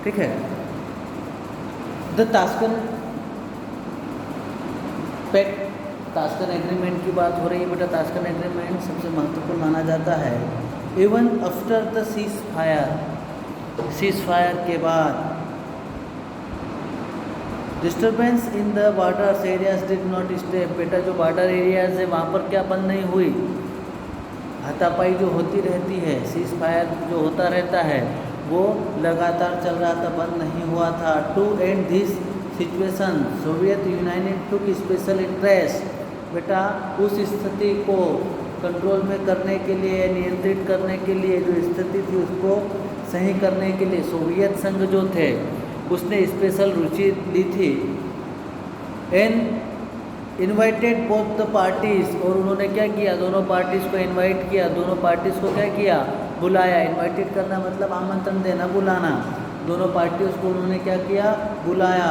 ठीक है। The तास्कन pact, तास्कन agreement की बात हो रही है बेटा। तास्कन एग्रीमेंट सबसे महत्वपूर्ण माना जाता है। Even after the cease fire के बाद disturbance in the border areas did not stop. बेटा जो बॉर्डर एरियाज है वहाँ पर क्या बंद नहीं हुई, हाथापाई जो होती रहती है, सीज फायर जो होता रहता है वो लगातार चल रहा था, बंद नहीं हुआ था। To end this situation Soviet Union took special interest. बेटा उस स्थिति को कंट्रोल में करने के लिए, नियंत्रित करने के लिए, जो स्थिति थी उसको सही करने के लिए सोवियत संघ जो थे उसने स्पेशल रुचि ली थी। And invited both the parties, और उन्होंने क्या किया, दोनों पार्टीज को इन्वाइट किया, दोनों पार्टीज को क्या किया, बुलाया। इन्वाइटेड करना मतलब आमंत्रण देना, बुलाना। दोनों पार्टीज को उन्होंने क्या किया, बुलाया।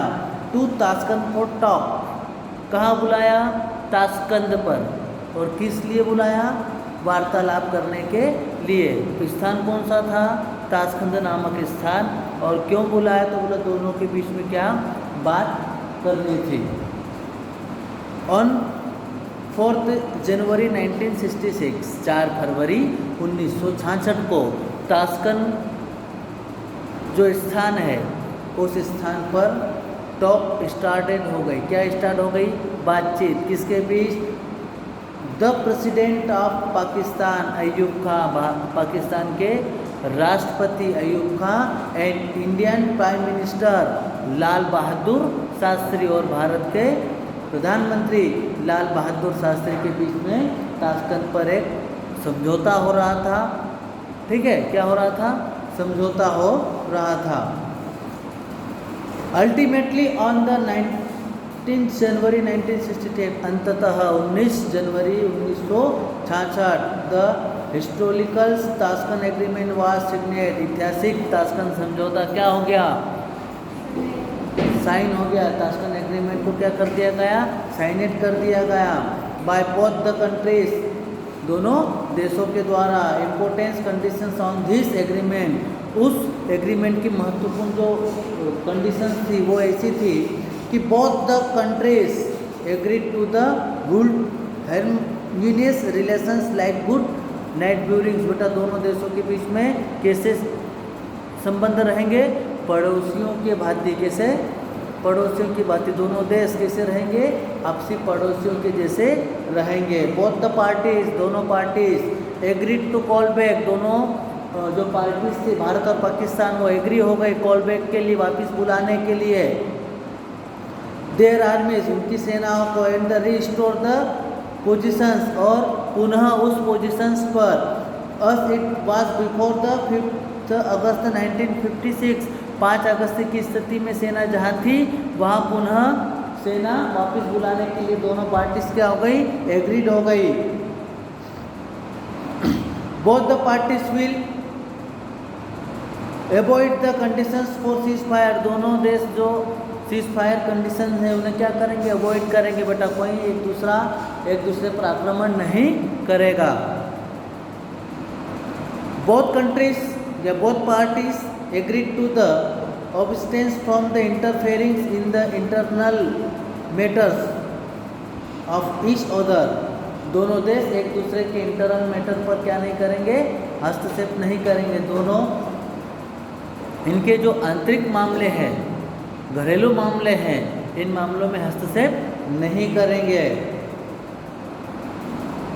टू ताशकंद फॉर टॉक, कहाँ बुलाया, ताशकंद पर। और किस लिए बुलाया, वार्तालाप करने के लिए। तो स्थान कौन सा था, ताशकंद नामक स्थान। और क्यों बुलाया, तो बोला दोनों के बीच में क्या बात करनी थी। ऑन 4 जनवरी 1966, 4 फरवरी 1966 को ताशकंद जो स्थान है उस स्थान पर टॉक स्टार्टेड हो गई। क्या स्टार्ट हो गई, बातचीत। किसके बीच, the president of Pakistan Ayub Khan, Pakistan के राष्ट्रपति Ayub Khan, and Indian prime minister Lal Bahadur Shastri, और भारत के प्रधानमंत्री लाल बहादुर शास्त्री के बीच में ताशकंद पर एक समझौता हो रहा था। ठीक है, क्या हो रहा था, समझौता हो रहा था। अल्टीमेटली ऑन द 19 जनवरी 1968, अंततः 19 जनवरी 1966 the historical Tashkent agreement was signed. ऐतिहासिक ताशकंद समझौता क्या हो गया, साइन हो गया। ताशकंद एग्रीमेंट को क्या कर दिया गया, साइनेट कर दिया गया। बाय बोथ द कंट्रीज, दोनों देशों के द्वारा। Importance conditions on this agreement, उस एग्रीमेंट की महत्वपूर्ण जो कंडीशंस थी वो ऐसी थी कि both the countries agreed to the good harmonious relations like good night bearings. बेटा दोनों देशों के बीच में कैसे संबंध रहेंगे, पड़ोसियों के भांति। कैसे, पड़ोसियों की भांति। दोनों देश कैसे रहेंगे, आपसी पड़ोसियों के जैसे रहेंगे। बोथ द पार्टीज, दोनों parties agreed to call back, दोनों जो पार्टीज थी भारत और पाकिस्तान वो एग्री हो गए कॉल बैक के लिए, वापस बुलाने के लिए। देयर आर्मीज, उनकी सेनाओं को, and the restore the positions, और पुनः उस पोजीशंस पर, us it was before the 5 अगस्त 1956, 5 अगस्त की स्थिति में सेना जहाँ थी वहाँ पुनः सेना वापस बुलाने के लिए दोनों पार्टीज क्या हो गई, एग्रीड हो गई। Both the parties will avoid the conditions for cease fire, दोनों देश जो सीज फायर कंडीशन है उन्हें क्या करेंगे, अवॉइड करेंगे। बेटा कोई एक दूसरे पर आक्रमण नहीं करेगा। बोथ कंट्रीज या both parties agreed to the abstinence from the interfering in the internal matters of each other, दोनों देश एक दूसरे के इंटरनल मैटर पर क्या नहीं करेंगे, हस्तक्षेप नहीं करेंगे। दोनों इनके जो आंतरिक मामले हैं, घरेलू मामले हैं, इन मामलों में हस्तक्षेप नहीं करेंगे।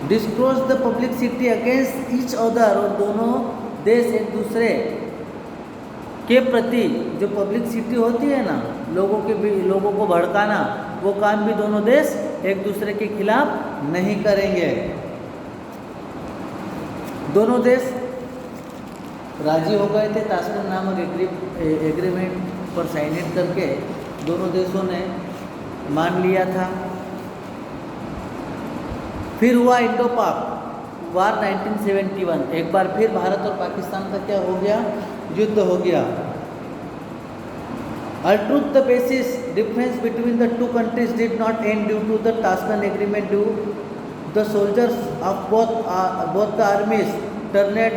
Disclose the publicity against each other, और दोनों देश एक दूसरे के प्रति जो पब्लिसिटी होती है ना, लोगों को भड़काना, वो काम भी दोनों देश एक दूसरे के खिलाफ नहीं करेंगे। दोनों देश राजी हो गए थे ताशकंद नामक एग्रीमेंट पर साइनेट करके, दोनों देशों ने मान लिया था। फिर हुआ इंडो पाक वार 1971, एक बार फिर भारत और पाकिस्तान का क्या हो गया, युद्ध हो गया। Although the basis difference between the two countries did not end due to the Taskent agreement, the soldiers of both the armies returned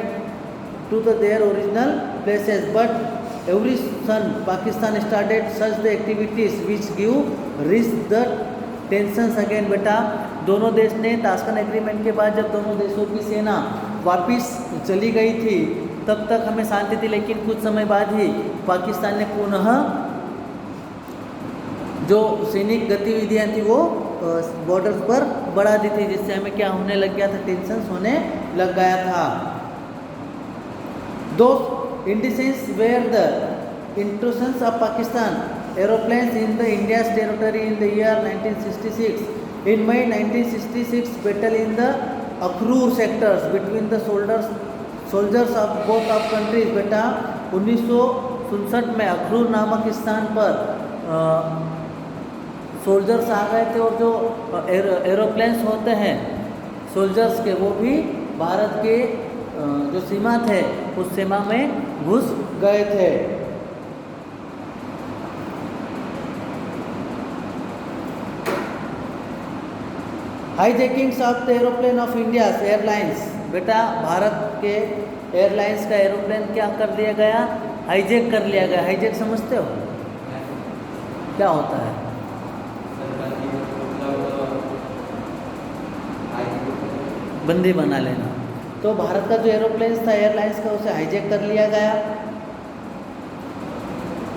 to their original places, but every son Pakistan started such the activities which give risk the tensions again। बेटा दोनों देश ने Tashkent agreement के बाद जब दोनों देशों की सेना वापस चली गई थी तब तक हमें शांति थी, लेकिन कुछ समय बाद ही पाकिस्तान ने पुनः जो सैनिक गतिविधियां थी वो बॉर्डर्स पर बढ़ा दी थी, जिससे हमें क्या होने लग गया था, टेंशन होने लग गया था। Those indications were the intrusions of Pakistan aeroplanes in the India's territory in the year 1966. In May 1966, battle in the Akhrur sectors between the soldiers of both of countries। बेटा 1967 में अखरूर नामक स्थान पर सोल्जर्स आ गए थे, और जो एरोप्लेन्स होते हैं सोल्जर्स के वो भी भारत के जो सीमा थे उस सीमा में घुस गए थे। Hijackings of the aeroplane of India airlines. बेटा भारत के एयरलाइंस का एरोप्लेन क्या कर दिया गया, हाईजैक कर लिया गया। हाईजैक समझते हो क्या होता है? बंदी बना लेना। तो भारत का जो एरोप्लेन था एयरलाइंस का उसे हाईजैक कर लिया गया।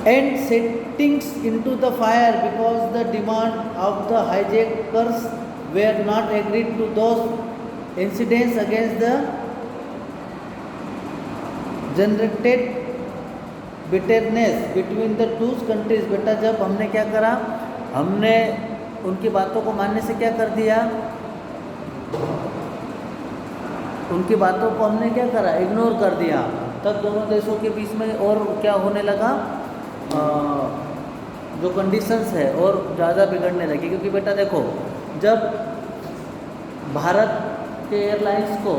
And settings into the fire because the demand of the hijackers were not agreed to those incidents against the generated bitterness between the two countries. बेटा जब हमने क्या करा, हमने उनकी बातों को मानने से क्या कर दिया, उनकी बातों को हमने क्या करा, इग्नोर कर दिया, तब दोनों देशों के बीच में और क्या होने लगा, जो कंडीशंस है और ज़्यादा बिगड़ने लगी। क्योंकि बेटा देखो जब भारत के एयरलाइंस को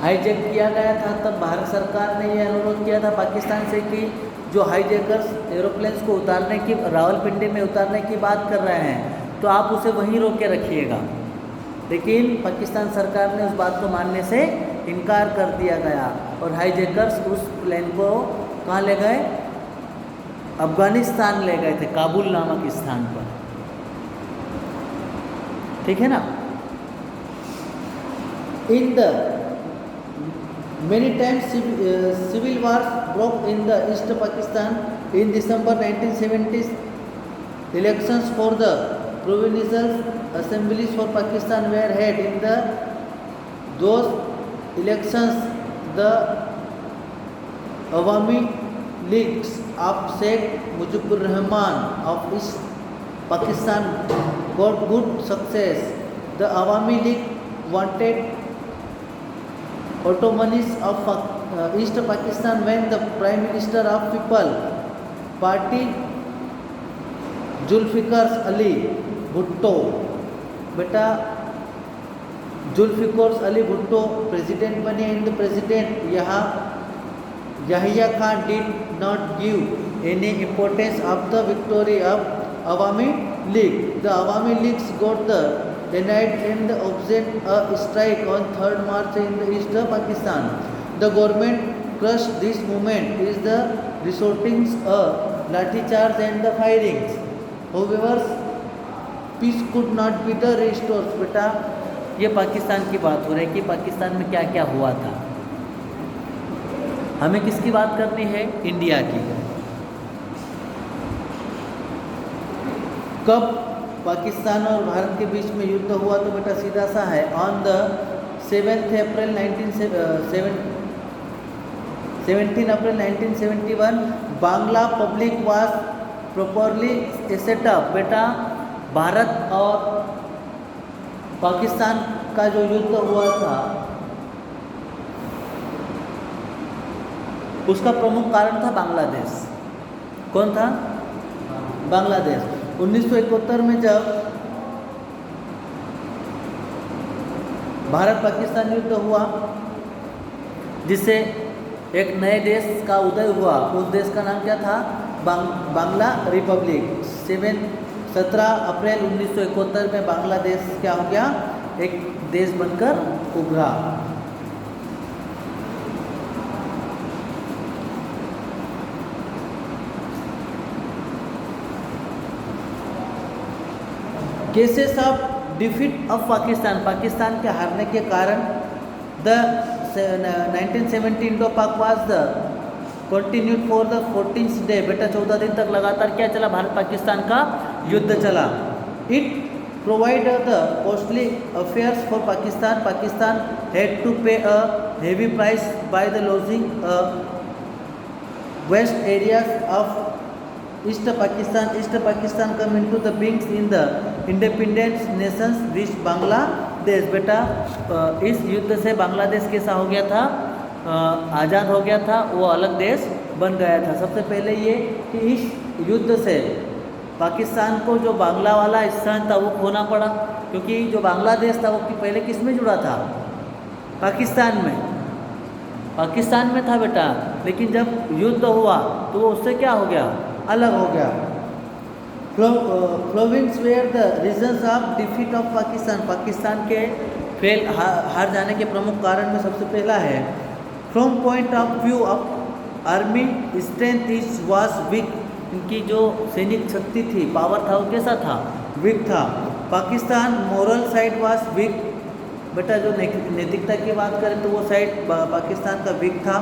हाईजैक किया गया था तब भारत सरकार ने ये अनुरोध किया था पाकिस्तान से कि जो हाईजैकर्स एरोप्लेन्स को उतारने की, रावलपिंडी में उतारने की बात कर रहे हैं तो आप उसे वहीं रोक के रखिएगा। लेकिन पाकिस्तान सरकार ने उस बात को मानने से इनकार कर दिया गया और हाईजैकर्स उस प्लेन को कहाँ ले गए, अफगानिस्तान ले गए थे, काबुल नामक स्थान पर। ठीक है ना। In the many times civil wars broke in the east Pakistan. In December 1970 elections for the provincial assemblies for Pakistan were held। in those elections the Awami Leagues of Sheikh Mujibur Rahman of East Pakistan got good success। The Awami League wanted autonomy of East Pakistan when the Prime Minister of People Party Zulfikar Ali Bhutto. बेटा Zulfikar Ali Bhutto president बने। In the president Yahya Khan did not give any importance of the victory of Awami League. The Awami League's got the denied and obtained a strike on 3rd March in the east of Pakistan। The government crushed this movement is the resorting a lathi charge and the firings। However, peace could not be the restored। बेटा ये पाकिस्तान की बात हो रही है कि पाकिस्तान में क्या क्या हुआ था। हमें किसकी बात करनी है, इंडिया की। कब पाकिस्तान और भारत के बीच में युद्ध हुआ, तो बेटा सीधा सा है on the 17 April 1971 Bangla public was properly setup. बेटा भारत और पाकिस्तान का जो युद्ध हुआ था उसका प्रमुख कारण था बांग्लादेश। कौन था? बांग्लादेश। 1971 में जब भारत पाकिस्तान युद्ध हुआ जिससे एक नए देश का उदय हुआ, उस देश का नाम क्या था? बांग्ला रिपब्लिक। 17 अप्रैल 1971 में बांग्लादेश क्या हो गया? एक देश बनकर उभरा। Cases of defeat of Pakistan, Pakistan के हारने के कारण द 1970 इंडो पाक was the continued for the 14th day, बेटा 14 दिन तक लगातार क्या चला, भारत पाकिस्तान का युद्ध चला। It provide the costly affairs for Pakistan, Pakistan had to pay a heavy price by the losing vast areas of East Pakistan come into the beings in the independent nations which Bangladesh, बेटा इस युद्ध से बांग्लादेश कैसा हो गया था, आज़ाद हो गया था, वो अलग देश बन गया था। सबसे पहले ये कि इस युद्ध से पाकिस्तान को जो बांग्ला वाला हिस्सा था वो खोना पड़ा, क्योंकि जो बांग्लादेश था वो पहले किस में जुड़ा था, पाकिस्तान में था बेटा। लेकिन जब युद्ध हुआ तो वो उससे क्या हो गया, अलग हो गया। Province were the reasons of defeat of Pakistan, Pakistan के हार जाने के प्रमुख कारण में सबसे पहला है from point of view of army strength is was weak, इनकी जो सैनिक शक्ति थी, पावर था, वो कैसा था, वीक था। Pakistan moral side was weak, बेटा जो नैतिकता की बात करें तो वो साइड पाकिस्तान का वीक था।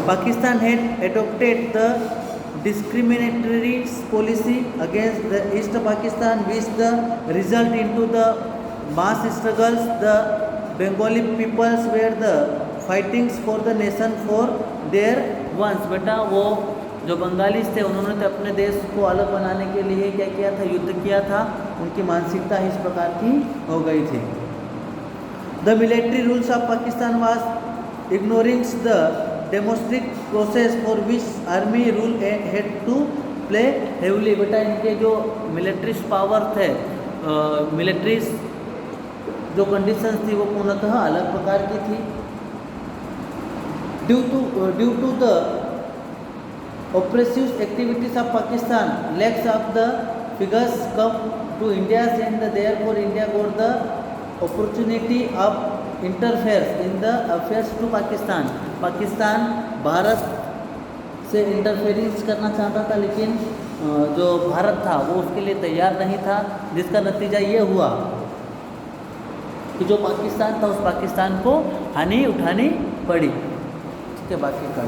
Pakistan had adopted the discriminatory policy against the East Pakistan which the result into the mass struggles the Bengali peoples were the fightings for the nation for their once, बेटा वो जो बंगाली थे उन्होंने तो अपने देश को अलग बनाने के लिए क्या किया था, युद्ध किया था। उनकी मानसिकता इस प्रकार की हो गई थी। The military rules of Pakistan was ignoring the democratic process for which army rule had to play heavily, बेटा इनके जो मिलिट्रिस्ट पावर थे, मिलिट्रीज जो कंडीशंस थी वो पूर्णतः अलग प्रकार की थी। Due to the oppressive activities of Pakistan lacks of the figures come to India and therefore India got the opportunity of interferes in the affairs to Pakistan, Pakistan Bharat से इंटरफेरेंस करना चाहता था, लेकिन जो भारत था वो उसके लिए तैयार नहीं था, जिसका नतीजा ये हुआ कि जो पाकिस्तान था उस पाकिस्तान को हानि उठानी पड़ी। ठीक है, बाकी का